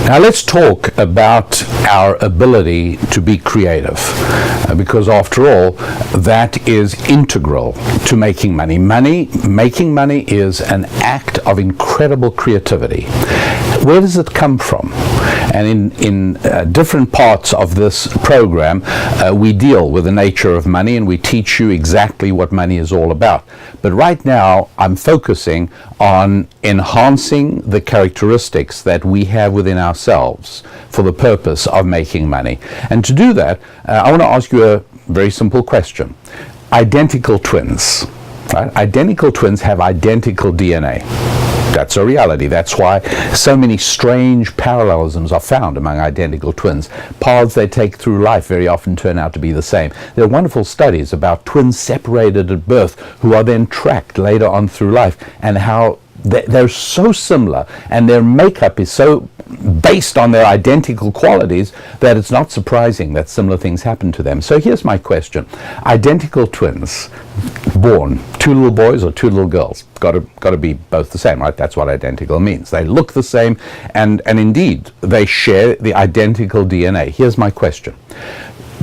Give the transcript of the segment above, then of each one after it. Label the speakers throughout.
Speaker 1: Now let's talk about our ability to be creative, because after all, that is integral to making money. Making money is an act of incredible creativity. Where does it come from? And in different parts of this program, we deal with the nature of money and we teach you exactly what money is all about. But right now, I'm focusing on enhancing the characteristics that we have within ourselves for the purpose of making money. And to do that, I want to ask you a very simple question. Identical twins, right? Identical twins have identical DNA. That's a reality. That's why so many strange parallelisms are found among identical twins. Paths they take through life very often turn out to be the same. There are wonderful studies about twins separated at birth who are then tracked later on through life, and how they're so similar and their makeup is so based on their identical qualities that it's not surprising that similar things happen to them. So here's my question. Identical twins born, two little boys or two little girls, got to be both the same, right? That's what identical means. They look the same, and indeed they share the identical DNA. Here's my question.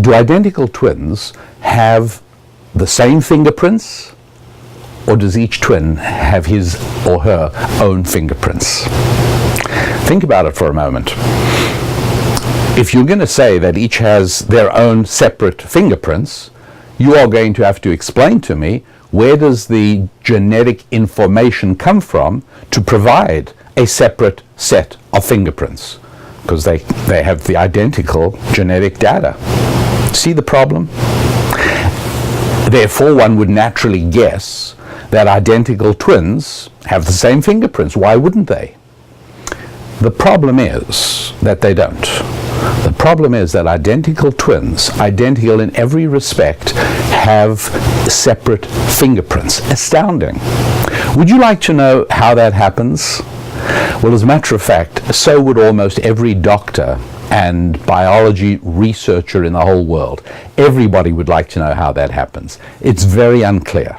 Speaker 1: Do identical twins have the same fingerprints, or does each twin have his or her own fingerprints? Think about it for a moment. If you're going to say that each has their own separate fingerprints, you are going to have to explain to me, where does the genetic information come from to provide a separate set of fingerprints? Because they have the identical genetic data. See the problem? Therefore, one would naturally guess that identical twins have the same fingerprints. Why wouldn't they? The problem is that they don't. The problem is that identical twins, identical in every respect, have separate fingerprints. Astounding. Would you like to know how that happens? Well, as a matter of fact, so would almost every doctor and biology researcher in the whole world. Everybody would like to know how that happens. It's very unclear.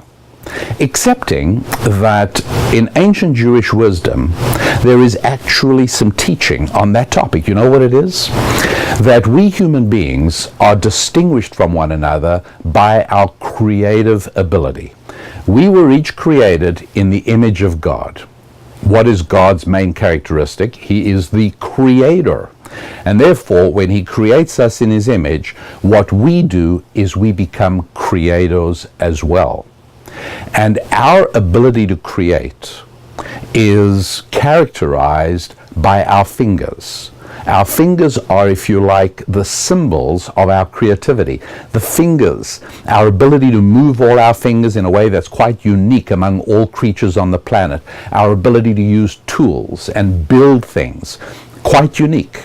Speaker 1: Excepting that in ancient Jewish wisdom, there is actually some teaching on that topic. You know what it is? That we human beings are distinguished from one another by our creative ability. We were each created in the image of God. What is God's main characteristic? He is the creator. And therefore, when he creates us in his image, what we do is we become creators as well. And our ability to create is characterized by our fingers. Our fingers are, if you like, the symbols of our creativity. The fingers, our ability to move all our fingers in a way that's quite unique among all creatures on the planet. Our ability to use tools and build things, quite unique.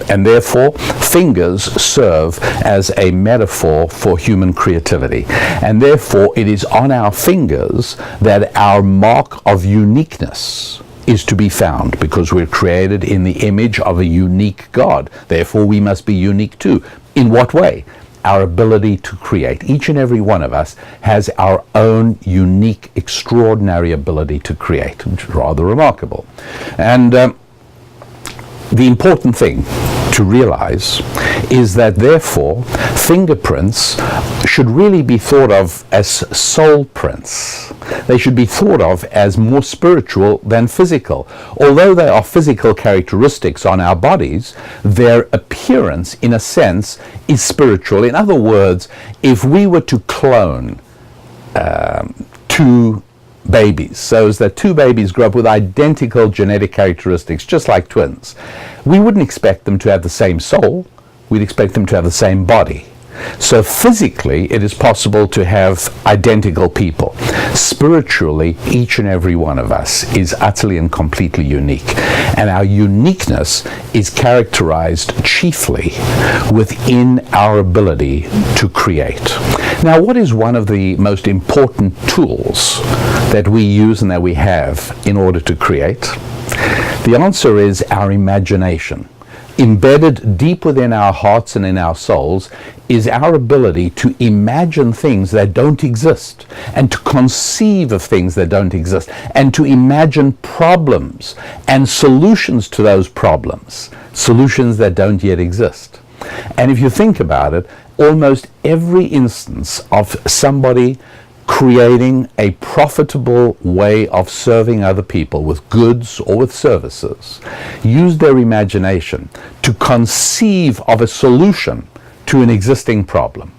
Speaker 1: And therefore, fingers serve as a metaphor for human creativity. And therefore, it is on our fingers that our mark of uniqueness is to be found, because we're created in the image of a unique God. Therefore, we must be unique too. In what way? Our ability to create. Each and every one of us has our own unique, extraordinary ability to create, which is rather remarkable. And the important thing to realize is that therefore fingerprints should really be thought of as soul prints. They should be thought of as more spiritual than physical. Although they are physical characteristics on our bodies, their appearance in a sense is spiritual. In other words, if we were to clone two babies, so as that two babies grow up with identical genetic characteristics, just like twins, we wouldn't expect them to have the same soul. We'd expect them to have the same body. So physically, it is possible to have identical people. Spiritually, each and every one of us is utterly and completely unique. And our uniqueness is characterized chiefly within our ability to create. Now, what is one of the most important tools that we use and that we have in order to create? The answer is our imagination. embedded deep within our hearts and in our souls is our ability to imagine things that don't exist, and to conceive of things that don't exist, and to imagine problems and solutions to those problems, solutions that don't yet exist. And if you think about it, almost every instance of somebody creating a profitable way of serving other people with goods or with services use their imagination to conceive of a solution to an existing problem.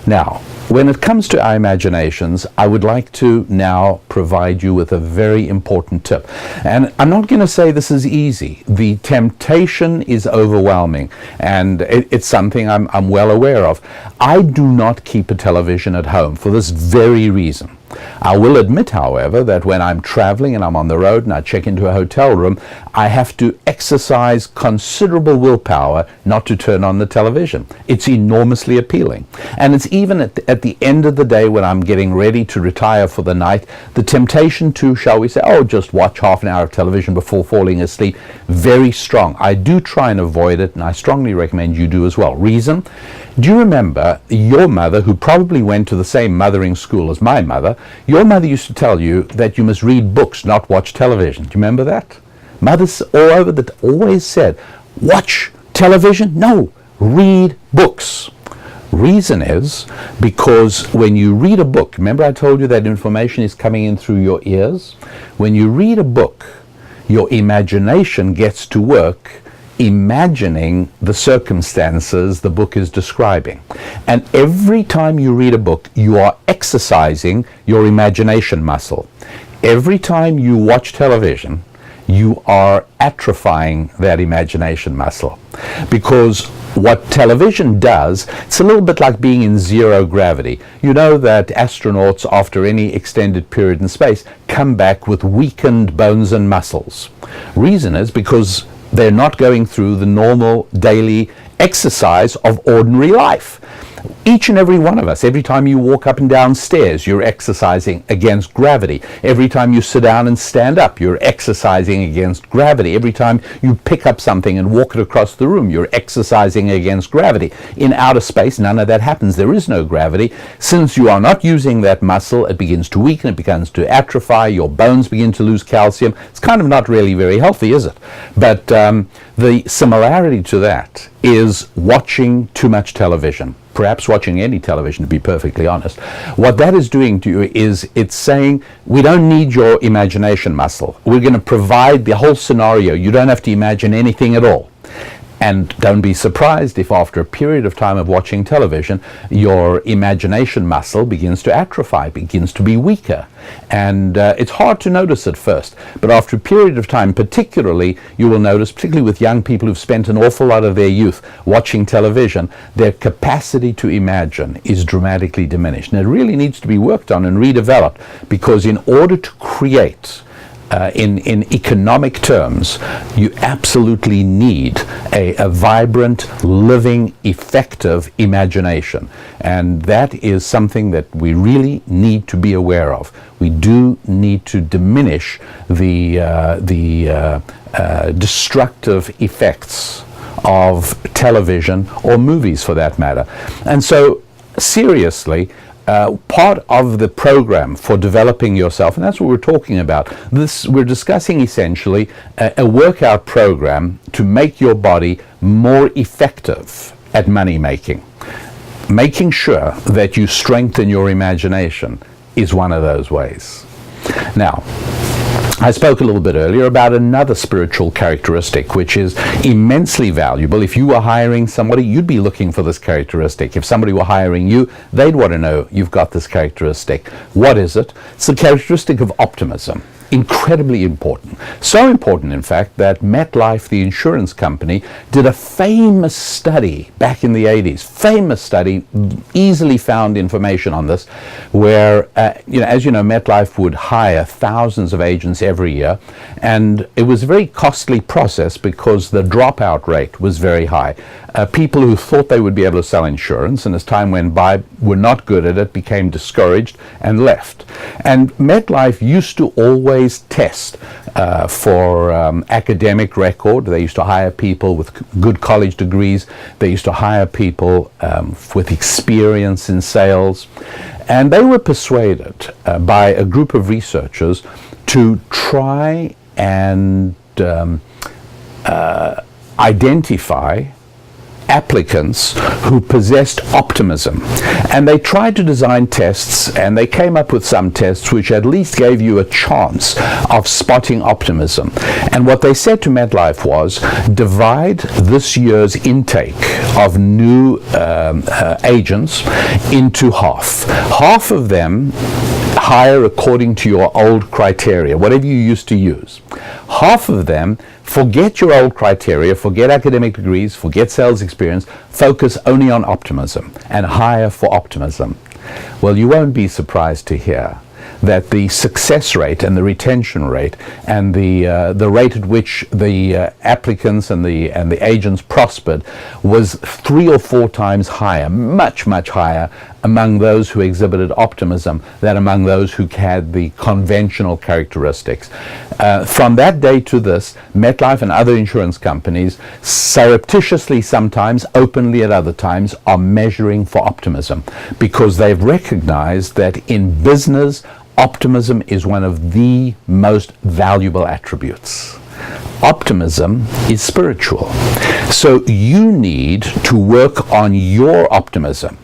Speaker 1: Now, when it comes to our imaginations, I would like to now provide you with a very important tip. And I'm not going to say this is easy. The temptation is overwhelming, and it's something I'm well aware of. I do not keep a television at home for this very reason. I will admit, however, that when I'm traveling and I'm on the road and I check into a hotel room, I have to exercise considerable willpower not to turn on the television. It's enormously appealing. And it's even at the end of the day when I'm getting ready to retire for the night, the temptation to, shall we say, just watch half an hour of television before falling asleep, very strong. I do try and avoid it, and I strongly recommend you do as well. Reason? Do you remember your mother, who probably went to the same mothering school as my mother? Your mother used to tell you that you must read books, not watch television. Do you remember that? Mothers all over that always said, watch television? No, read books. Reason is because when you read a book, remember I told you that information is coming in through your ears? When you read a book, your imagination gets to work imagining the circumstances the book is describing. And every time you read a book, you are exercising your imagination muscle. Every time you watch television, you are atrophying that imagination muscle. Because what television does, it's a little bit like being in zero gravity. You know that astronauts, after any extended period in space, come back with weakened bones and muscles. Reason is because they're not going through the normal daily exercise of ordinary life. Each and every one of us, every time you walk up and down stairs, you're exercising against gravity. Every time you sit down and stand up, you're exercising against gravity. Every time you pick up something and walk it across the room, you're exercising against gravity. In outer space, none of that happens. There is no gravity. Since you are not using that muscle, it begins to weaken, it begins to atrophy, your bones begin to lose calcium. It's kind of not really very healthy, is it? But the similarity to that is watching too much television. Perhaps watching any television, to be perfectly honest. What that is doing to you is it's saying, we don't need your imagination muscle. We're going to provide the whole scenario. You don't have to imagine anything at all. And don't be surprised if after a period of time of watching television, your imagination muscle begins to atrophy, begins to be weaker. And it's hard to notice at first, but after a period of time, particularly, you will notice, particularly with young people who've spent an awful lot of their youth watching television, their capacity to imagine is dramatically diminished. And it really needs to be worked on and redeveloped, because in order to create in economic terms, you absolutely need a vibrant, living, effective imagination. And that is something that we really need to be aware of. We do need to diminish the destructive effects of television, or movies for that matter. And so, seriously, part of the program for developing yourself, and that's what we're talking about. We're discussing essentially a workout program to make your body more effective at money making. Making sure that you strengthen your imagination is one of those ways. Now, I spoke a little bit earlier about another spiritual characteristic which is immensely valuable. If you were hiring somebody, you'd be looking for this characteristic. If somebody were hiring you, they'd want to know you've got this characteristic. What is it? It's the characteristic of optimism. Incredibly important. So important, in fact, that MetLife, the insurance company, did a famous study back in the 80s. Famous study, easily found information on this, where, as you know, MetLife would hire thousands of agents every year, and it was a very costly process because the dropout rate was very high. people who thought they would be able to sell insurance, and as time went by, were not good at it, became discouraged, and left. And MetLife used to always test for academic record. They used to hire people with good college degrees. They used to hire people with experience in sales. And they were persuaded by a group of researchers to try and identify applicants who possessed optimism. And they tried to design tests, and they came up with some tests which at least gave you a chance of spotting optimism. And what they said to MetLife was, divide this year's intake of new agents into half. Half of them hire according to your old criteria, whatever you used to use. Half of them forget your old criteria, forget academic degrees, forget sales experience, focus only on optimism and hire for optimism. Well, you won't be surprised to hear that the success rate and the retention rate and the rate at which the applicants and the agents prospered was 3 or 4 times higher, much higher among those who exhibited optimism than among those who had the conventional characteristics. From that day to this, MetLife and other insurance companies, surreptitiously sometimes, openly at other times, are measuring for optimism because they've recognized that in business, optimism is one of the most valuable attributes. Optimism is spiritual. So you need to work on your optimism.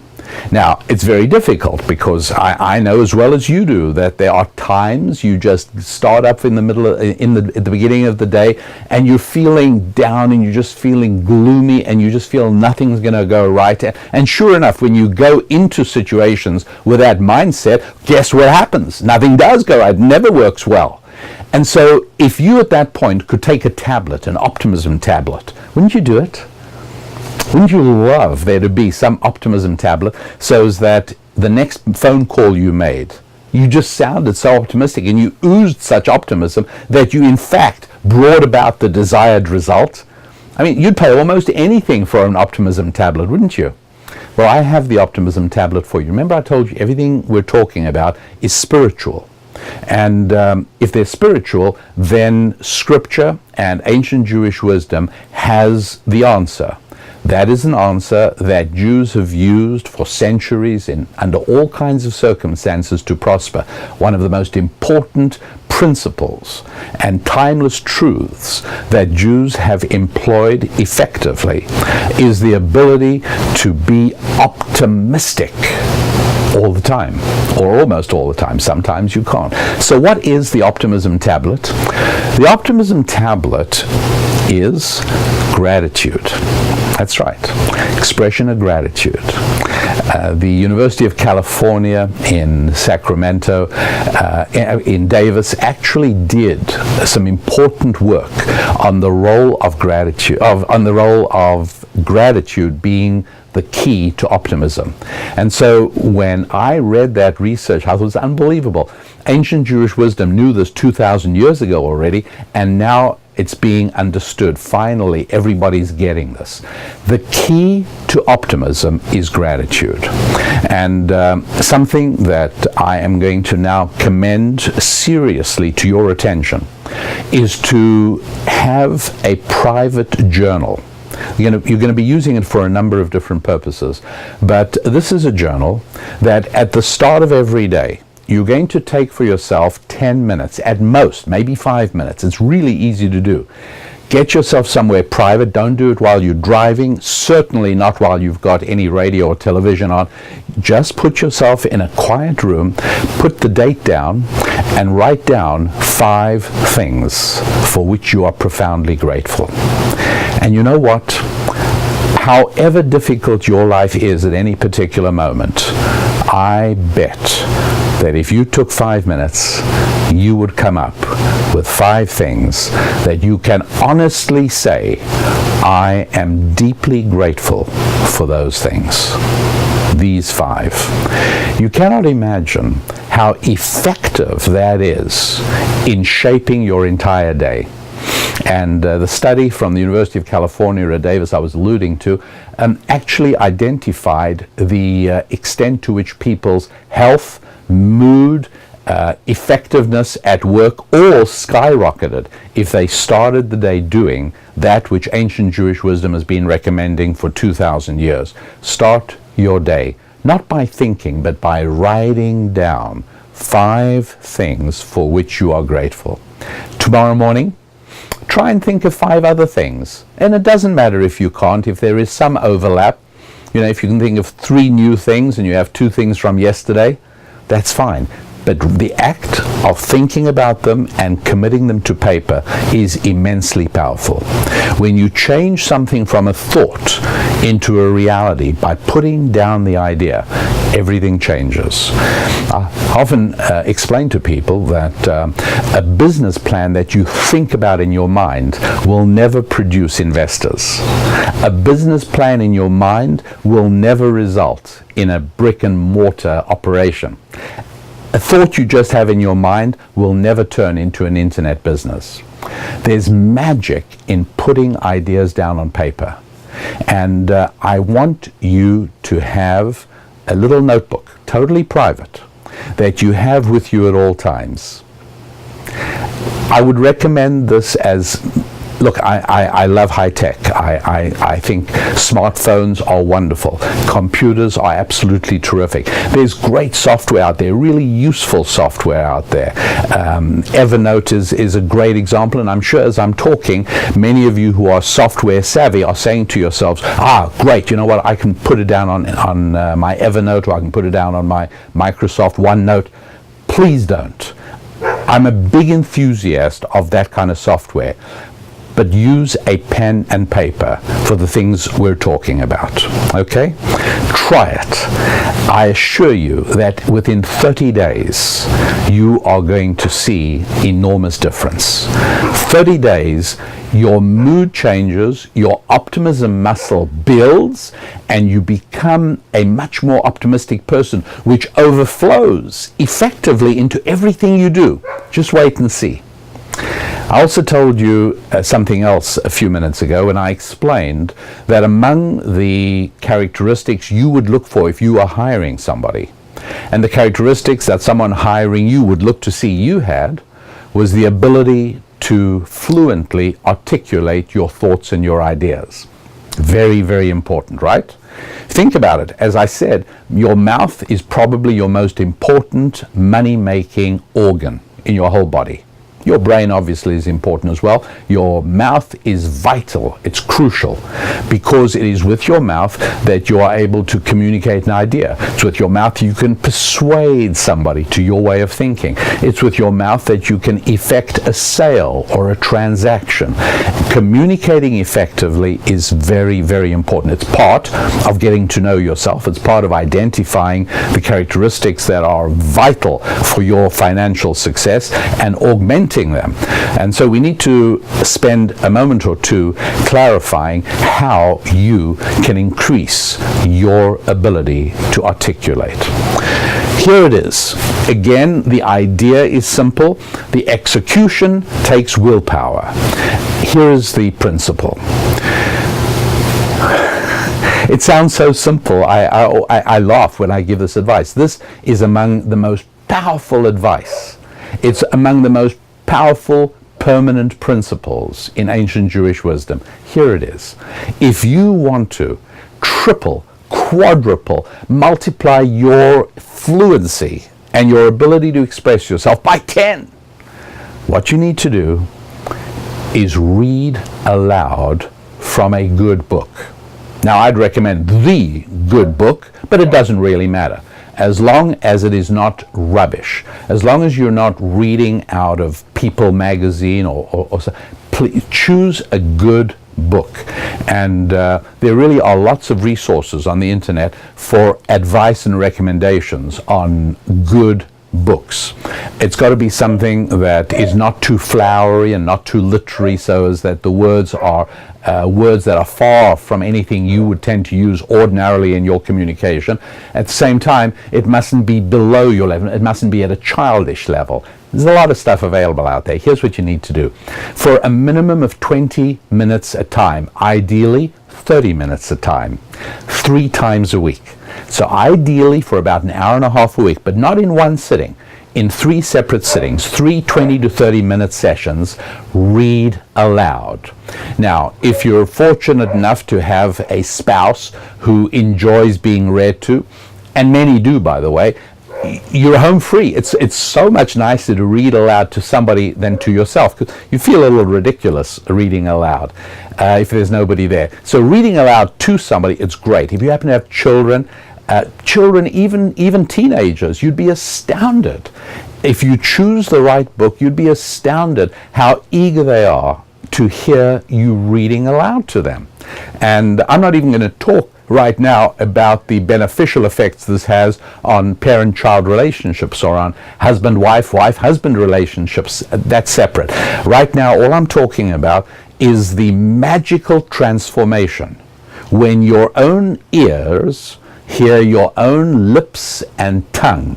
Speaker 1: Now, it's very difficult because I know as well as you do that there are times you just start up in the middle of, at the beginning of the day, and you're feeling down and you're just feeling gloomy and you just feel nothing's going to go right. And sure enough, when you go into situations with that mindset, guess what happens? Nothing does go right. It never works well. And so if you at that point could take a tablet, an optimism tablet, wouldn't you do it? Wouldn't you love there to be some optimism tablet so that the next phone call you made, you just sounded so optimistic and you oozed such optimism that you in fact brought about the desired result? I mean, you'd pay almost anything for an optimism tablet, wouldn't you? Well, I have the optimism tablet for you. Remember I told you everything we're talking about is spiritual. And if they're spiritual, then Scripture and ancient Jewish wisdom has the answer. That is an answer that Jews have used for centuries under all kinds of circumstances to prosper. One of the most important principles and timeless truths that Jews have employed effectively is the ability to be optimistic all the time, or almost all the time. Sometimes you can't. So what is the optimism tablet? The optimism tablet is gratitude. That's right. Expression of gratitude. The University of California in Sacramento, in Davis, actually did some important work on the role of gratitude, on the role of gratitude being the key to optimism. And so when I read that research, I thought it was unbelievable. Ancient Jewish wisdom knew this 2,000 years ago already, and now it's being understood. Finally, everybody's getting this. The key to optimism is gratitude. And something that I am going to now commend seriously to your attention is to have a private journal. You're going to be using it for a number of different purposes. But this is a journal that at the start of every day, you're going to take for yourself 10 minutes, at most, maybe 5 minutes. It's really easy to do. Get yourself somewhere private. Don't do it while you're driving, certainly not while you've got any radio or television on. Just put yourself in a quiet room, put the date down, and write down 5 things for which you are profoundly grateful. And you know what? However difficult your life is at any particular moment, I bet that if you took 5 minutes, you would come up with 5 things that you can honestly say, I am deeply grateful for those things. These 5. You cannot imagine how effective that is in shaping your entire day. And the study from the University of California at Davis I was alluding to actually identified the extent to which people's health, mood, effectiveness at work all skyrocketed if they started the day doing that which ancient Jewish wisdom has been recommending for 2,000 years. Start your day, not by thinking, but by writing down 5 things for which you are grateful. Tomorrow morning, try and think of 5 other things. And it doesn't matter if you can't, if there is some overlap. You know, if you can think of 3 new things and you have 2 things from yesterday, that's fine. But the act of thinking about them and committing them to paper is immensely powerful. When you change something from a thought into a reality by putting down the idea, everything changes. I often explain to people that a business plan that you think about in your mind will never produce investors. A business plan in your mind will never result in a brick and mortar operation. A thought you just have in your mind will never turn into an internet business. There's magic in putting ideas down on paper. And I want you to have a little notebook, totally private, that you have with you at all times. I would recommend this as, look, I love high tech. I think smartphones are wonderful. Computers are absolutely terrific. There's great software out there, really useful software out there. Evernote is a great example, and I'm sure as I'm talking, many of you who are software savvy are saying to yourselves, great, you know what, I can put it down on my Evernote, or I can put it down on my Microsoft OneNote. Please don't. I'm a big enthusiast of that kind of software. But use a pen and paper for the things we're talking about, okay? Try it. I assure you that within 30 days, you are going to see enormous difference. 30 days, your mood changes, your optimism muscle builds, and you become a much more optimistic person, which overflows effectively into everything you do. Just wait and see. I also told you something else a few minutes ago when I explained that among the characteristics you would look for if you are hiring somebody, and the characteristics that someone hiring you would look to see you had, was the ability to fluently articulate your thoughts and your ideas. Very, very important, right? Think about it. As I said, your mouth is probably your most important money-making organ in your whole body. Your brain obviously is important as well. Your mouth is vital. It's crucial because it is with your mouth that you are able to communicate an idea. It's with your mouth you can persuade somebody to your way of thinking. It's with your mouth that you can effect a sale or a transaction. Communicating effectively is very, very important. It's part of getting to know yourself. It's part of identifying the characteristics that are vital for your financial success and augmenting them. And so we need to spend a moment or two clarifying how you can increase your ability to articulate. Here it is. Again, the idea is simple. The execution takes willpower. Here is the principle. It sounds so simple. I laugh when I give this advice. This is among the most powerful advice. It's among the most powerful permanent principles in ancient Jewish wisdom. Here it is. If you want to triple, quadruple, multiply your fluency and your ability to express yourself by 10, what you need to do is read aloud from a good book. Now, I'd recommend the good book, but it doesn't really matter. As long as it is not rubbish, as long as you're not reading out of People magazine or please choose a good book. And there really are lots of resources on the internet for advice and recommendations on good books. It's got to be something that is not too flowery and not too literary, so as that the words are words that are far from anything you would tend to use ordinarily in your communication. At the same time, it mustn't be below your level. It mustn't be at a childish level. There's a lot of stuff available out there. Here's what you need to do. For a minimum of 20 minutes a time, ideally 30 minutes a time, 3 times a week. So ideally for about an hour and a half a week, but not in one sitting, in 3 separate sittings, 3 20 to 30 minute sessions, read aloud. Now, if you're fortunate enough to have a spouse who enjoys being read to, and many do, by the way, you're home free. It's so much nicer to read aloud to somebody than to yourself, because you feel a little ridiculous reading aloud if there's nobody there. So reading aloud to somebody, it's great. If you happen to have children, even teenagers, you'd be astounded. If you choose the right book, you'd be astounded how eager they are to hear you reading aloud to them. And I'm not even going to talk right now about the beneficial effects this has on parent-child relationships, or on husband-wife, wife-husband relationships. That's separate. Right now, all I'm talking about is the magical transformation when your own ears hear your own lips and tongue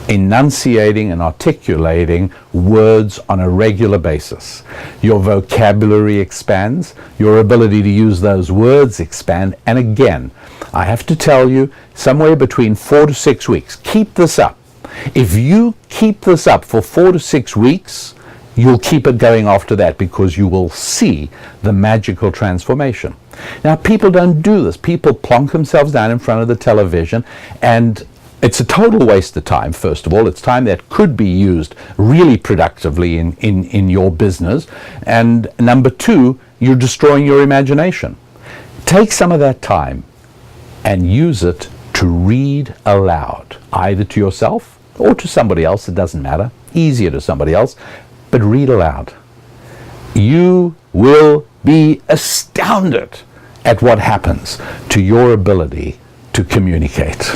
Speaker 1: enunciating and articulating words on a regular basis. Your vocabulary expands, your ability to use those words expand, and again, I have to tell you, somewhere between 4 to 6 weeks, keep this up. If you keep this up for 4 to 6 weeks, you'll keep it going after that, because you will see the magical transformation. Now, people don't do this. People plonk themselves down in front of the television, and it's a total waste of time, first of all. It's time that could be used really productively in your business. And number 2, you're destroying your imagination. Take some of that time and use it to read aloud, either to yourself or to somebody else. It doesn't matter. Easier to somebody else, but read aloud. You will be astounded at what happens to your ability to communicate.